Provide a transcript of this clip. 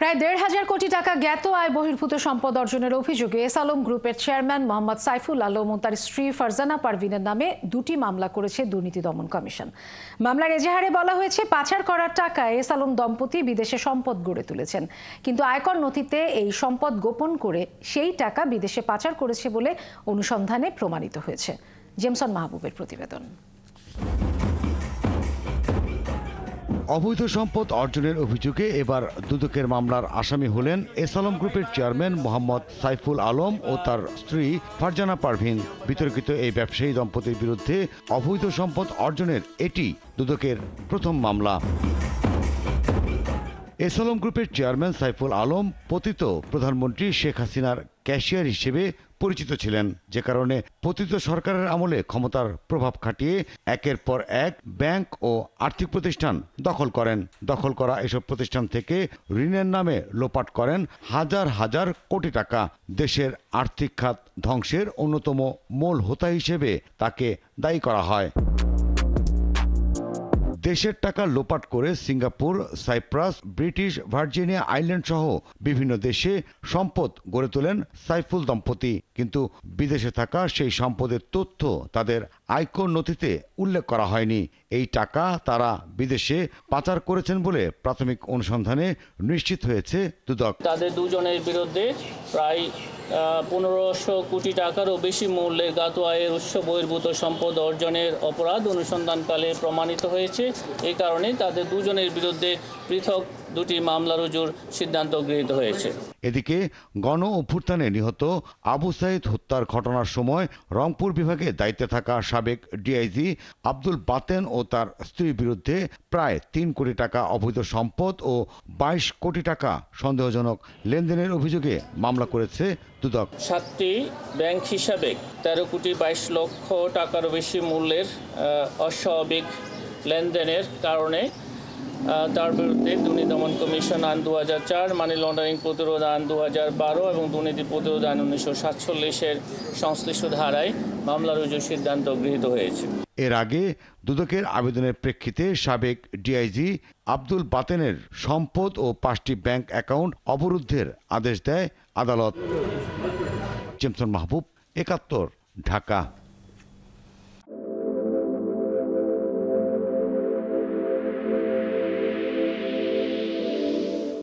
প্রায় ১,৫০০ কোটি টাকা জ্ঞাত আয় বহির্ভূত সম্পদ অর্জনের অভিযোগে এস আলম গ্রুপের চেয়ারম্যান মোহাম্মদ সাইফুল আলম ও তার স্ত্রী ফারজানা পারভিনের নামে দুটি মামলা করেছে দুর্নীতি দমন কমিশন। মামলার এজাহারে বলা হয়েছে, পাচার করার টাকায় এস আলম দম্পতি বিদেশে সম্পদ গড়ে তুলেছেন, কিন্তু আয়কর নথিতে এই সম্পদ গোপন করে সেই টাকা বিদেশে পাচার করেছে বলে অনুসন্ধানে প্রমাণিত হয়েছে। জেমসন মাহবুবের প্রতিবেদন। অবৈধ সম্পদ অর্জনের অভিযোগে এবার দুদকের মামলার আসামি হলেন এস আলম গ্রুপের চেয়ারম্যান মোহাম্মদ সাইফুল আলম ও তার স্ত্রী ফারজানা পারভিন। বিতর্কিত এই ব্যবসায়ী দম্পতির বিরুদ্ধে অবৈধ সম্পদ অর্জনের এটি দুদকের প্রথম মামলা। এস আলম গ্রুপের চেয়ারম্যান সাইফুল আলম পতিত প্রধানমন্ত্রী শেখ হাসিনার ক্যাশিয়ার হিসেবে পরিচিত ছিলেন, যে কারণে পতিত সরকারের আমলে ক্ষমতার প্রভাব খাটিয়ে একের পর এক ব্যাংক ও আর্থিক প্রতিষ্ঠান দখল করেন। দখল করা এসব প্রতিষ্ঠান থেকে ঋণের নামে লোপাট করেন হাজার হাজার কোটি টাকা। দেশের আর্থিক খাত ধ্বংসের অন্যতম মূল হোতা হিসেবে তাকে দায়ী করা হয়। দেশের টাকা লোপাট করে Singapore, Cyprus, British Virginia island সহ বিভিন্ন দেশে সম্পদ গড়ে তোলেন সাইফুল দম্পতি, কিন্তু বিদেশে থাকা সেই সম্পদের তথ্য তাদের আয়কর নথিতে উল্লেখ করা হয়নি। এই টাকা তারা বিদেশে পাচার করেছেন বলে প্রাথমিক অনুসন্ধানে নিশ্চিত হয়েছে দুদক। তাদের দুজনের বিরুদ্ধে প্রায় ১৫০০ কোটি টাকারও বেশি মূল্যের জ্ঞাত আয়ের উৎস বহির্ভূত সম্পদ অর্জনের অপরাধ অনুসন্ধানকালে প্রমাণিত হয়েছে। এই কারণে তাদের দুজনের বিরুদ্ধে পৃথক দুটি মামলা রুজুর সিদ্ধান্ত গৃহীত হয়েছে। এদিকে গণ অভ্যুত্থানে নিহত আবু সাইদ হত্যার ঘটনার সময় রংপুর বিভাগে দায়িত্বে থাকা সাবেক ডিআইজি আব্দুল বাতেন ও তার স্ত্রীর বিরুদ্ধে প্রায় ৩ কোটি টাকা অবৈধ সম্পদ ও ২২ কোটি টাকা সন্দেহজনক লেনদেনের অভিযোগে মামলা করেছে দুদক। ৭টি ব্যাংক হিসাবে ১৩ কোটি ২২ লক্ষ টাকারও বেশি মূল্যের অস্বাভাবিক লেনদেনের কারণে তার বিরুদ্ধে দুর্নীতি দমন কমিশন আইন ২০০৪, মানি লন্ডারিং প্রতিরোধ আইন ২০১২ এবং দুর্নীতি প্রতিরোধ আইন ১৯৪৭-এর সংশ্লিষ্ট ধারায় মামলা রুজুর সিদ্ধান্ত গৃহীত হয়েছে। এর আগে দুদকের আবেদনের প্রেক্ষিতে সাবেক ডিআইজি আব্দুল বাতেনের সম্পদ ও ৫টি ব্যাংক অ্যাকাউন্ট অবরুদ্ধের আদেশ দেয় আদালত। জেমসন মাহবুব, ৭১, ঢাকা।